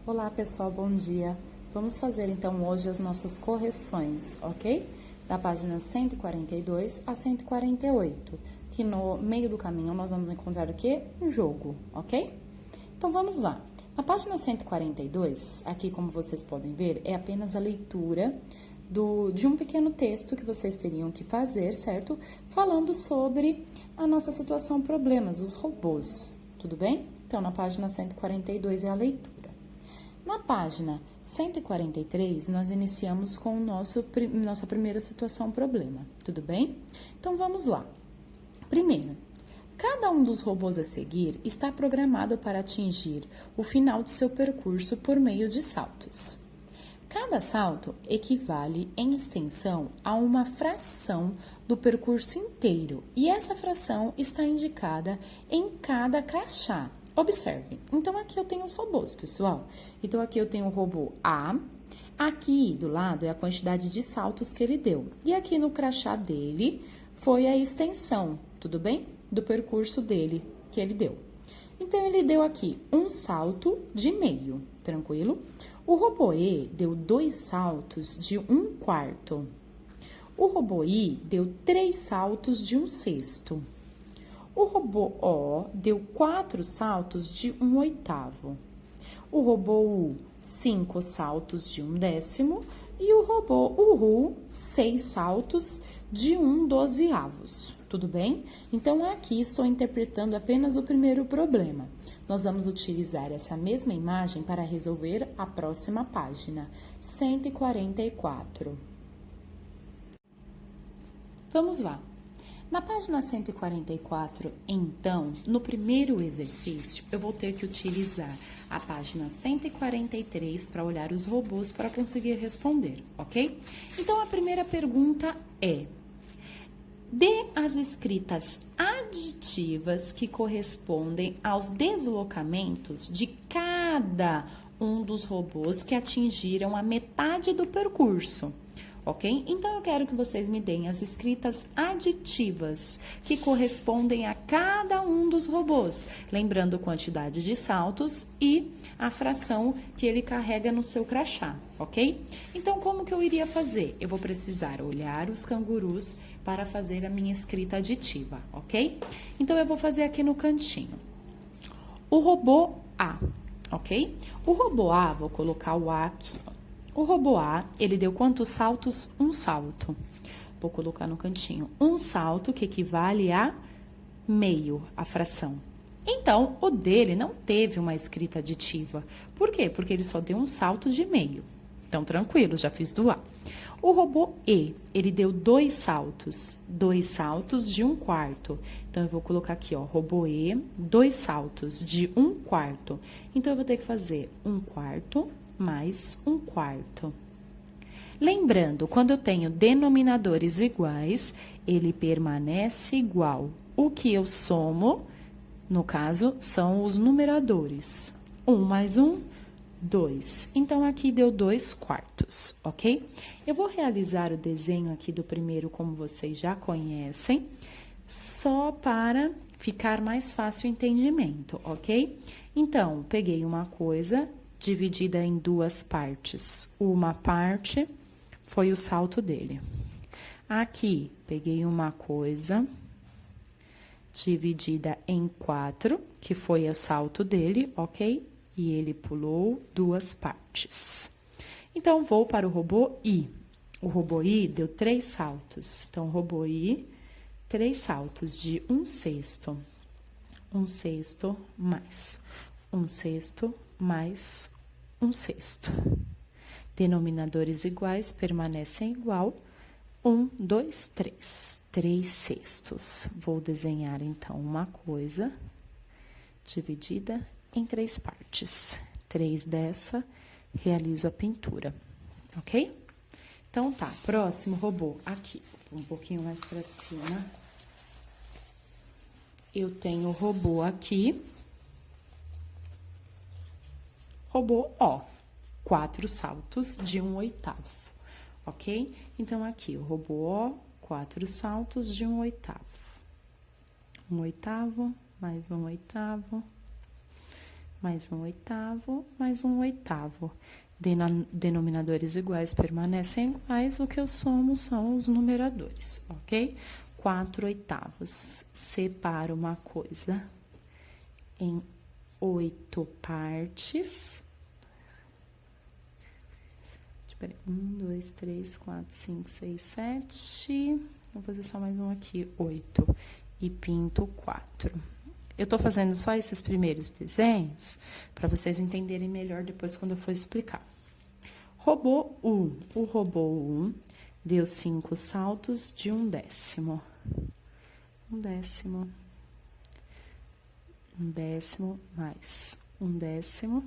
Olá pessoal, bom dia. Vamos fazer então hoje as nossas correções, ok? Da página 142 a 148, que no meio do caminho nós vamos encontrar o quê? Um jogo, ok? Então vamos lá. Na página 142, aqui como vocês podem ver, é apenas a leitura de um pequeno texto que vocês teriam que fazer, certo? Falando sobre a nossa situação, problemas, os robôs, tudo bem? Então, na página 142 é a leitura. Na página 143, nós iniciamos com nossa primeira situação, problema, tudo bem? Então, vamos lá. Primeiro, cada um dos robôs a seguir está programado para atingir o final de seu percurso por meio de saltos. Cada salto equivale, em extensão, a uma fração do percurso inteiro, e essa fração está indicada em cada crachá. Observe, então aqui eu tenho os robôs, pessoal. Então aqui eu tenho o robô A, aqui do lado é a quantidade de saltos que ele deu. E aqui no crachá dele foi a extensão, tudo bem? Do percurso dele, que ele deu. Então, ele deu aqui um salto de meio, tranquilo? O robô E deu 2 saltos de 1/4. O robô I deu 3 saltos de 1/6. O robô O deu 4 saltos de 1/8. O robô U, 5 saltos de 1/10. E o robô URU, 6 saltos de 1/12. Tudo bem? Então, aqui estou interpretando apenas o primeiro problema. Nós vamos utilizar essa mesma imagem para resolver a próxima página, 144. Vamos lá. Na página 144, então, no primeiro exercício, eu vou ter que utilizar a página 143 para olhar os robôs para conseguir responder, ok? Então, a primeira pergunta é: dê as escritas aditivas que correspondem aos deslocamentos de cada um dos robôs que atingiram a metade do percurso. Ok? Então, eu quero que vocês me deem as escritas aditivas que correspondem a cada um dos robôs, lembrando quantidade de saltos e a fração que ele carrega no seu crachá, ok? Então, como que eu iria fazer? Eu vou precisar olhar os cangurus para fazer a minha escrita aditiva, ok? Então, eu vou fazer aqui no cantinho. O robô A, ok? O robô A, vou colocar o A aqui, ó. O robô A, ele deu quantos saltos? Um salto. Vou colocar no cantinho. Um salto que equivale a meio, a fração. Então, o dele não teve uma escrita aditiva. Por quê? Porque ele só deu um salto de meio. Então, tranquilo, já fiz do A. O robô E, ele deu 2 saltos. 2 saltos de 1/4. Então, eu vou colocar aqui, ó, robô E, 2 saltos de 1/4. Então, eu vou ter que fazer 1/4 mais 1/4. Lembrando, quando eu tenho denominadores iguais, ele permanece igual. O que eu somo, no caso, são os numeradores. 1 mais 1, 2. Então, aqui deu 2/4, ok? Eu vou realizar o desenho aqui do primeiro, como vocês já conhecem, só para ficar mais fácil o entendimento, ok? Então, peguei uma coisa dividida em 2 partes. Uma parte foi o salto dele. Aqui, peguei uma coisa dividida em 4, que foi o salto dele, ok? E ele pulou 2 partes. Então, vou para o robô I. O robô I deu 3 saltos. Então, o robô I, 3 saltos de 1/6. 1/6 mais 1/6 mais 1/6. Denominadores iguais permanecem igual. 1, 2, 3. 3/6. Vou desenhar, então, uma coisa dividida em 3 partes. 3 dessa, realizo a pintura, ok? Então, tá. Próximo robô, aqui. Um pouquinho mais pra cima. Eu tenho o robô aqui. Robô O, 4 saltos de 1/8, ok? Então, aqui, o robô O, 4 saltos de 1/8. 1/8 mais 1/8 mais um oitavo, mais um oitavo. Denominadores iguais permanecem iguais, o que eu somo são os numeradores, ok? 4 oitavos. Separo uma coisa em 8 partes. Espera aí. 1, 2, 3, 4, 5, 6, 7. Vou fazer só mais um aqui, 8. E pinto 4. Eu tô fazendo só esses primeiros desenhos para vocês entenderem melhor depois quando eu for explicar. Robô 1. O robô 1 deu 5 saltos de 1/10. 1/10. 1/10 mais 1/10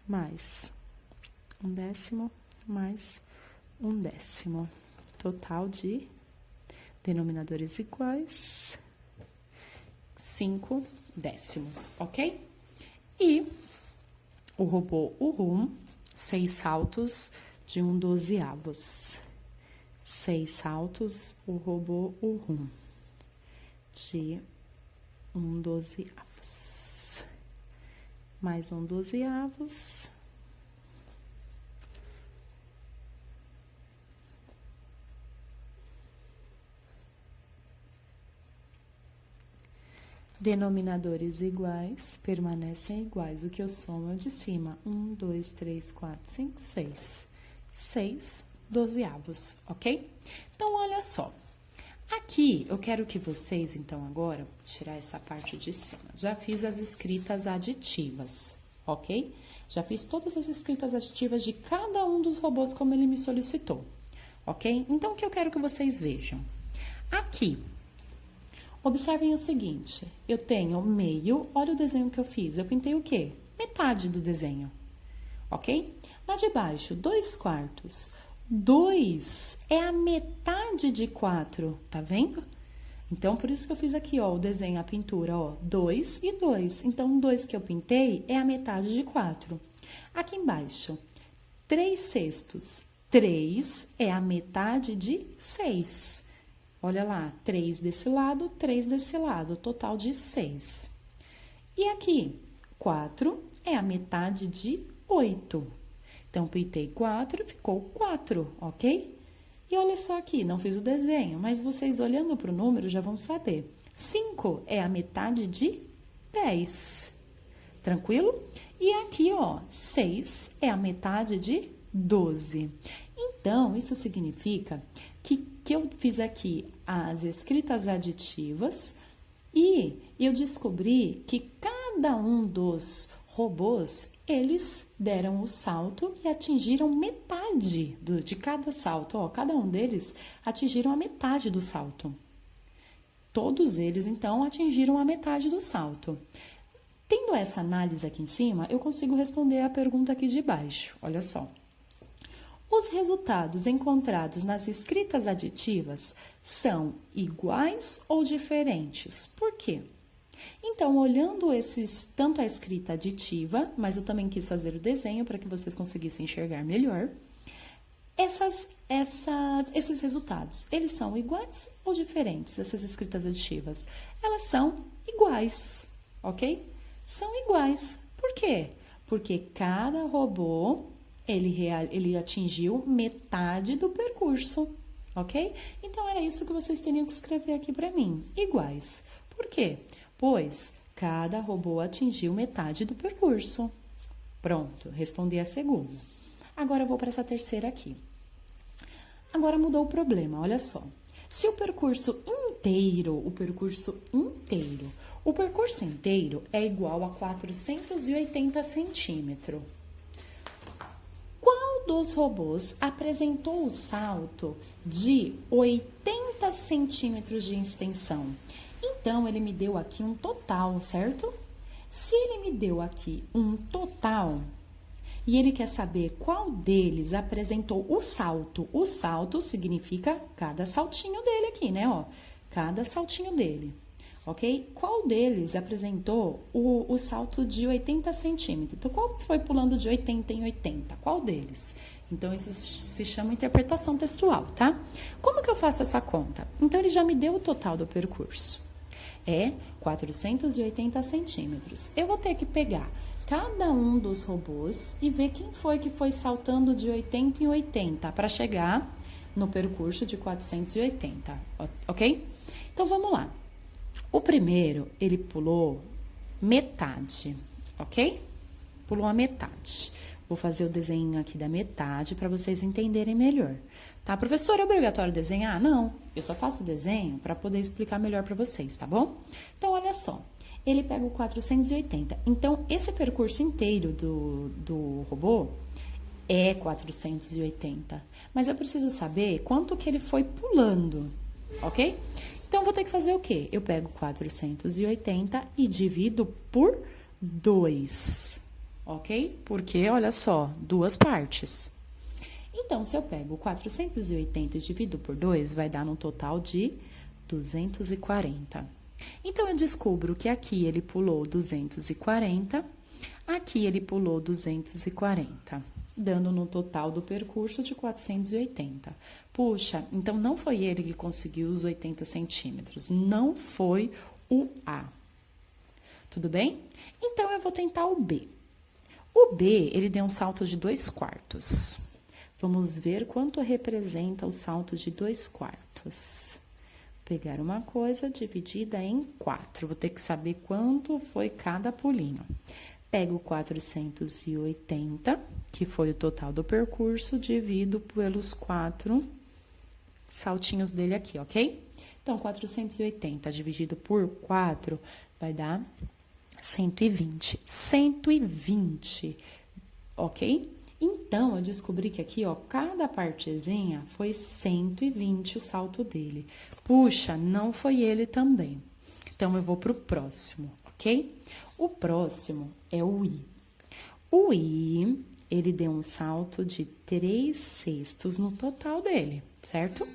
mais 1/10 mais 1/10. Total de denominadores iguais, 5 décimos, ok? E o robô Urum, 6 saltos de 1/12. 6 saltos, o robô Urum, de 1/12. Mais 1/12. Denominadores iguais permanecem iguais. O que eu somo é o de cima. 1, 2, 3, 4, 5, 6. 6 dozeavos, ok? Então, olha só. Aqui, eu quero que vocês, então, agora, vou tirar essa parte de cima. Já fiz as escritas aditivas, ok? Já fiz todas as escritas aditivas de cada um dos robôs como ele me solicitou, ok? Então, o que eu quero que vocês vejam? Aqui, observem o seguinte, eu tenho meio, olha o desenho que eu fiz, eu pintei o quê? Metade do desenho, ok? Lá de baixo, 2/4. 2 é a metade de 4, tá vendo? Então, por isso que eu fiz aqui, ó, o desenho, a pintura, ó, 2 e 2. Então, 2 que eu pintei é a metade de 4. Aqui embaixo, 3/6. 3 é a metade de 6. Olha lá, 3 desse lado, 3 desse lado, total de 6. E aqui, 4 é a metade de 8. Então, pintei 4, ficou 4, ok? E olha só aqui, não fiz o desenho, mas vocês olhando para o número já vão saber. 5 é a metade de 10. Tranquilo? E aqui, ó, 6 é a metade de 12. Então, isso significa que eu fiz aqui as escritas aditivas e eu descobri que cada um dos robôs, eles deram o salto e atingiram metade de cada salto. Ó, cada um deles atingiram a metade do salto. Todos eles, então, atingiram a metade do salto. Tendo essa análise aqui em cima, eu consigo responder a pergunta aqui de baixo. Olha só. Os resultados encontrados nas escritas aditivas são iguais ou diferentes? Por quê? Então, olhando tanto a escrita aditiva, mas eu também quis fazer o desenho para que vocês conseguissem enxergar melhor, esses resultados, eles são iguais ou diferentes, essas escritas aditivas? Elas são iguais, ok? São iguais. Por quê? Porque cada robô, ele atingiu metade do percurso, ok? Então, era isso que vocês teriam que escrever aqui para mim, iguais. Por quê? Pois cada robô atingiu metade do percurso. Pronto, respondi a segunda. Agora eu vou para essa terceira aqui. Agora mudou o problema, olha só. Se o percurso inteiro é igual a 480 centímetros, qual dos robôs apresentou o salto de 80 centímetros de extensão? Então, ele me deu aqui um total, certo? Se ele me deu aqui um total e ele quer saber qual deles apresentou o salto significa cada saltinho dele aqui, né? Ó, cada saltinho dele, ok? Qual deles apresentou o salto de 80 centímetros? Então, qual foi pulando de 80 em 80? Qual deles? Então, isso se chama interpretação textual, tá? Como que eu faço essa conta? Então, ele já me deu o total do percurso. É 480 centímetros. Eu vou ter que pegar cada um dos robôs e ver quem foi que foi saltando de 80 em 80 para chegar no percurso de 480, ok? Então, vamos lá. O primeiro, ele pulou metade, ok? Pulou a metade. Vou fazer o desenho aqui da metade para vocês entenderem melhor. Tá, professora, é obrigatório desenhar? Não, eu só faço o desenho para poder explicar melhor para vocês, tá bom? Então, olha só. Ele pega o 480. Então, esse percurso inteiro do robô é 480. Mas eu preciso saber quanto que ele foi pulando, ok? Então, vou ter que fazer o quê? Eu pego 480 e divido por 2, ok? Porque, olha só, duas partes. Então, se eu pego 480 e divido por 2, vai dar um total de 240. Então, eu descubro que aqui ele pulou 240, aqui ele pulou 240, dando no total do percurso de 480. Puxa, então não foi ele que conseguiu os 80 centímetros, não foi o A. Tudo bem? Então, eu vou tentar o B. O B, ele deu um salto de 2/4. Vamos ver quanto representa o salto de 2/4. Pegar uma coisa dividida em 4. Vou ter que saber quanto foi cada pulinho. Pego 480, que foi o total do percurso, divido pelos 4 saltinhos dele aqui, ok? Então, 480 dividido por 4 vai dar 120. 120, ok? Então, eu descobri que aqui, ó, cada partezinha foi 120 o salto dele. Puxa, não foi ele também. Então, eu vou pro próximo, ok? O próximo é o I. O I, ele deu um salto de 3/6 no total dele, certo?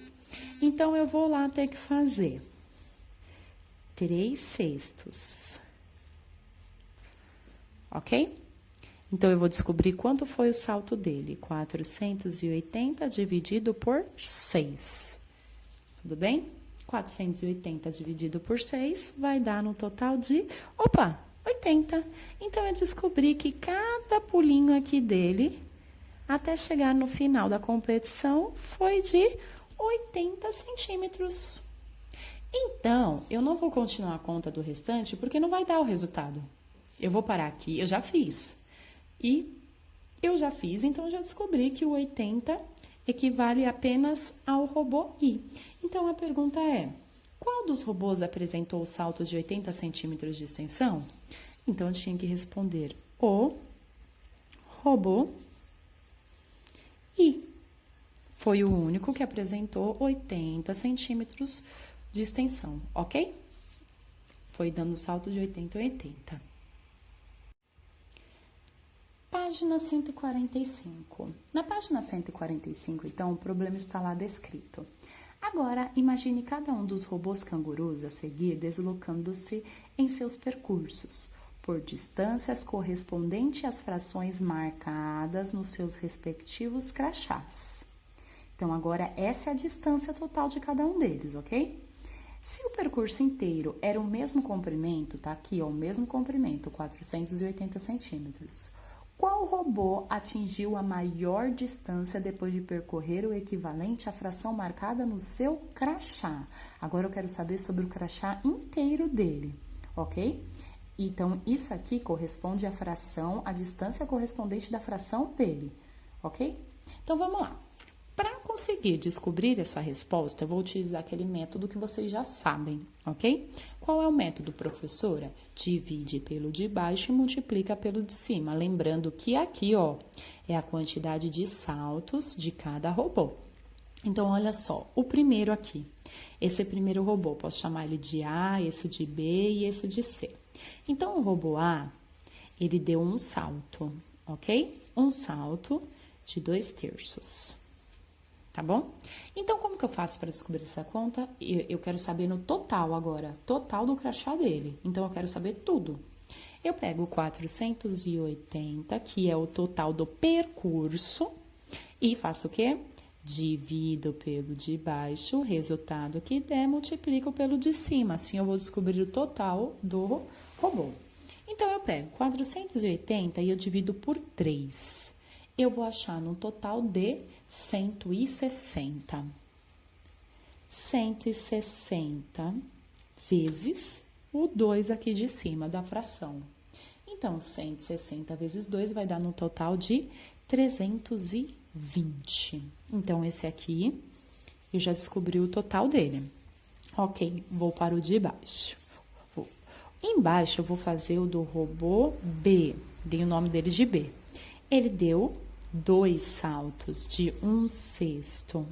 Então, eu vou lá ter que fazer 3/6, ok? Então, eu vou descobrir quanto foi o salto dele. 480 dividido por 6. Tudo bem? 480 dividido por 6 vai dar no total de, 80. Então, eu descobri que cada pulinho aqui dele, até chegar no final da competição, foi de 80 centímetros. Então, eu não vou continuar a conta do restante, porque não vai dar o resultado. Eu vou parar aqui, eu já fiz. Então eu já descobri que o 80 equivale apenas ao robô I. Então, a pergunta é, qual dos robôs apresentou o salto de 80 centímetros de extensão? Então, eu tinha que responder o robô I. Foi o único que apresentou 80 centímetros de extensão, ok? Foi dando salto de 80 em 80. Página 145. Na página 145, então, o problema está lá descrito. Agora, imagine cada um dos robôs cangurus a seguir deslocando-se em seus percursos, por distâncias correspondentes às frações marcadas nos seus respectivos crachás. Então, agora, essa é a distância total de cada um deles, ok? Se o percurso inteiro era o mesmo comprimento, tá aqui, ó, o mesmo comprimento, 480 centímetros. Qual robô atingiu a maior distância depois de percorrer o equivalente à fração marcada no seu crachá? Agora eu quero saber sobre o crachá inteiro dele, ok? Então, isso aqui corresponde à fração, à distância correspondente da fração dele, ok? Então, vamos lá. Para conseguir descobrir essa resposta, eu vou utilizar aquele método que vocês já sabem, ok? Qual é o método, professora? Divide pelo de baixo e multiplica pelo de cima. Lembrando que aqui, ó, é a quantidade de saltos de cada robô. Então, olha só, o primeiro aqui. Esse primeiro robô, posso chamar ele de A, esse de B e esse de C. Então, o robô A, ele deu um salto, ok? Um salto de 2/3. Tá bom? Então, como que eu faço para descobrir essa conta? Eu quero saber no total agora, total do crachá dele. Então, eu quero saber tudo. Eu pego 480, que é o total do percurso, e faço o quê? Divido pelo de baixo, o resultado que der, multiplico pelo de cima. Assim, eu vou descobrir o total do robô. Então, eu pego 480 e eu divido por 3. Eu vou achar no total de 160. 160 vezes o 2 aqui de cima da fração. Então, 160 vezes 2 vai dar no total de 320. Então, esse aqui, eu já descobri o total dele. Ok, vou para o de baixo. Embaixo, eu vou fazer o do robô B. Dei o nome dele de B. Ele deu 2 saltos de 1/6,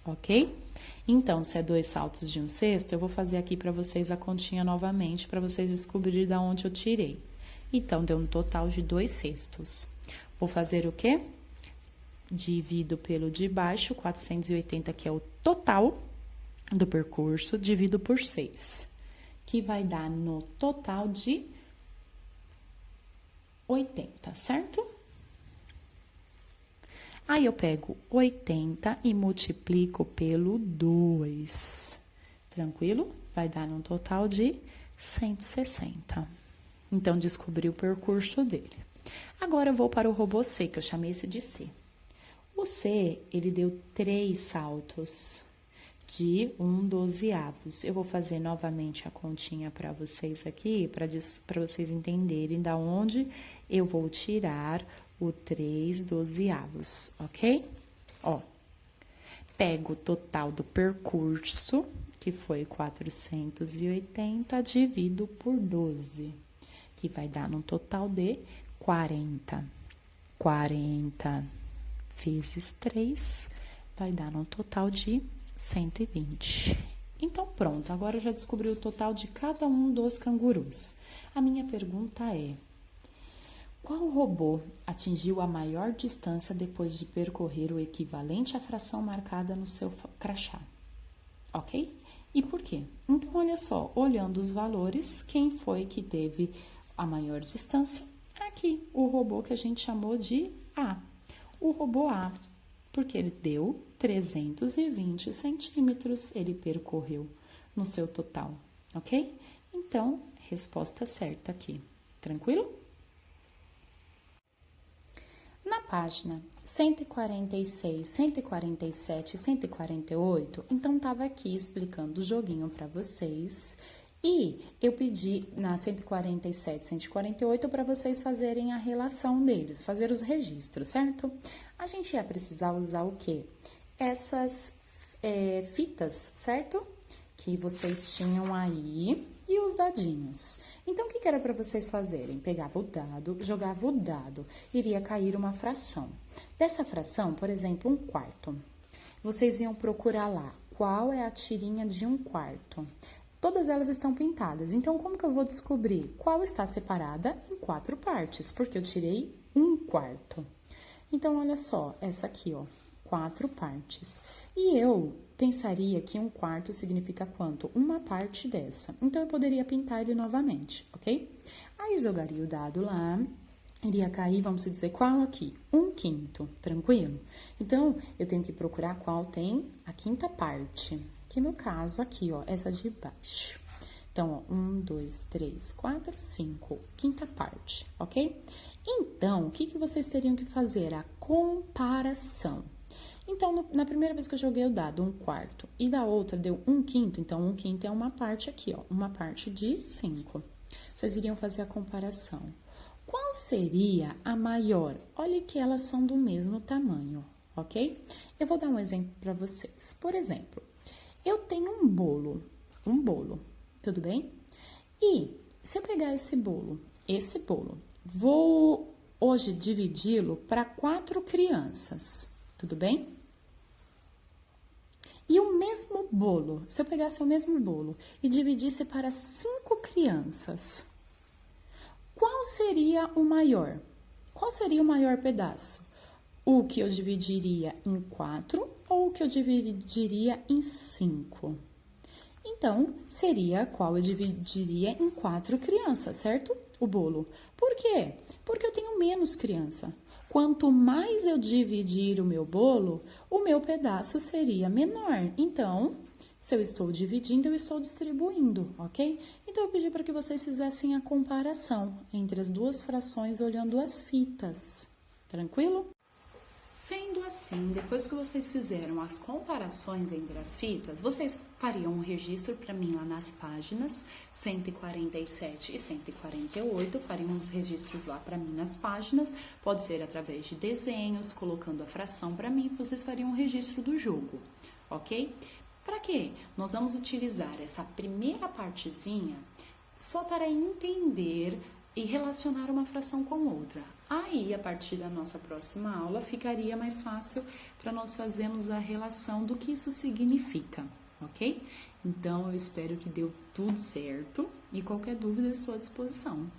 ok? Então, se é 2 saltos de 1/6, eu vou fazer aqui para vocês a continha novamente, para vocês descobrirem de onde eu tirei. Então, deu um total de 2/6. Vou fazer o quê? Divido pelo de baixo, 480, que é o total do percurso, divido por 6, que vai dar no total de 80, certo? Aí, eu pego 80 e multiplico pelo 2. Tranquilo? Vai dar no total de 160. Então, descobri o percurso dele. Agora, eu vou para o robô C, que eu chamei esse de C. O C, ele deu 3 saltos de 1/12. Eu vou fazer novamente a continha para vocês aqui, para vocês entenderem da onde eu vou tirar o 3/12, ok? Ó, pego o total do percurso, que foi 480, divido por 12, que vai dar no total de 40. 40 vezes 3 vai dar no total de 120. Então, pronto, agora eu já descobri o total de cada um dos cangurus. A minha pergunta é: qual robô atingiu a maior distância depois de percorrer o equivalente à fração marcada no seu crachá? Ok? E por quê? Então, olha só, olhando os valores, quem foi que teve a maior distância? Aqui, o robô que a gente chamou de A. O robô A, porque ele deu 320 centímetros, ele percorreu no seu total, ok? Então, resposta certa aqui, tranquilo? Na página 146, 147 e 148, então, estava aqui explicando o joguinho para vocês. E eu pedi na 147, 148 para vocês fazerem a relação deles, fazer os registros, certo? A gente ia precisar usar o quê? Essas fitas, certo? Que vocês tinham aí e os dadinhos. Então, o que era para vocês fazerem? Pegava o dado, jogava o dado, iria cair uma fração. Dessa fração, por exemplo, 1/4. Vocês iam procurar lá qual é a tirinha de 1/4. Todas elas estão pintadas, então como que eu vou descobrir qual está separada em 4 partes? Porque eu tirei 1/4. Então, olha só, essa aqui, ó, 4 partes. E eu pensaria que 1/4 significa quanto? Uma parte dessa. Então, eu poderia pintar ele novamente, ok? Aí, jogaria o dado lá, iria cair, vamos dizer, qual aqui? 1/5, tranquilo? Então, eu tenho que procurar qual tem a 5ª parte. Que no caso aqui, ó, essa de baixo. Então, ó, 1, 2, 3, 4, 5, 5ª parte, ok? Então, o que vocês teriam que fazer? A comparação. Então, na primeira vez que eu joguei o dado, 1/4, e da outra deu 1/5, então 1/5 é uma parte aqui, ó, uma parte de 5. Vocês iriam fazer a comparação. Qual seria a maior? Olha que elas são do mesmo tamanho, ok? Eu vou dar um exemplo para vocês. Por exemplo, eu tenho um bolo, tudo bem? E se eu pegar esse bolo, vou hoje dividi-lo para 4 crianças, tudo bem? E o mesmo bolo, se eu pegasse o mesmo bolo e dividisse para 5 crianças, qual seria o maior? Qual seria o maior pedaço? O que eu dividiria em 4 ou o que eu dividiria em 5? Então, seria qual eu dividiria em 4 crianças, certo? O bolo. Por quê? Porque eu tenho menos criança. Quanto mais eu dividir o meu bolo, o meu pedaço seria menor. Então, se eu estou dividindo, eu estou distribuindo, ok? Então, eu pedi para que vocês fizessem a comparação entre as duas frações olhando as fitas. Tranquilo? Sendo assim, depois que vocês fizeram as comparações entre as fitas, vocês fariam um registro para mim lá nas páginas 147 e 148, fariam uns registros lá para mim nas páginas, pode ser através de desenhos, colocando a fração para mim, vocês fariam um registro do jogo, ok? Para quê? Nós vamos utilizar essa primeira partezinha só para entender e relacionar uma fração com outra. Aí, a partir da nossa próxima aula, ficaria mais fácil para nós fazermos a relação do que isso significa, ok? Então, eu espero que deu tudo certo e qualquer dúvida eu estou à disposição.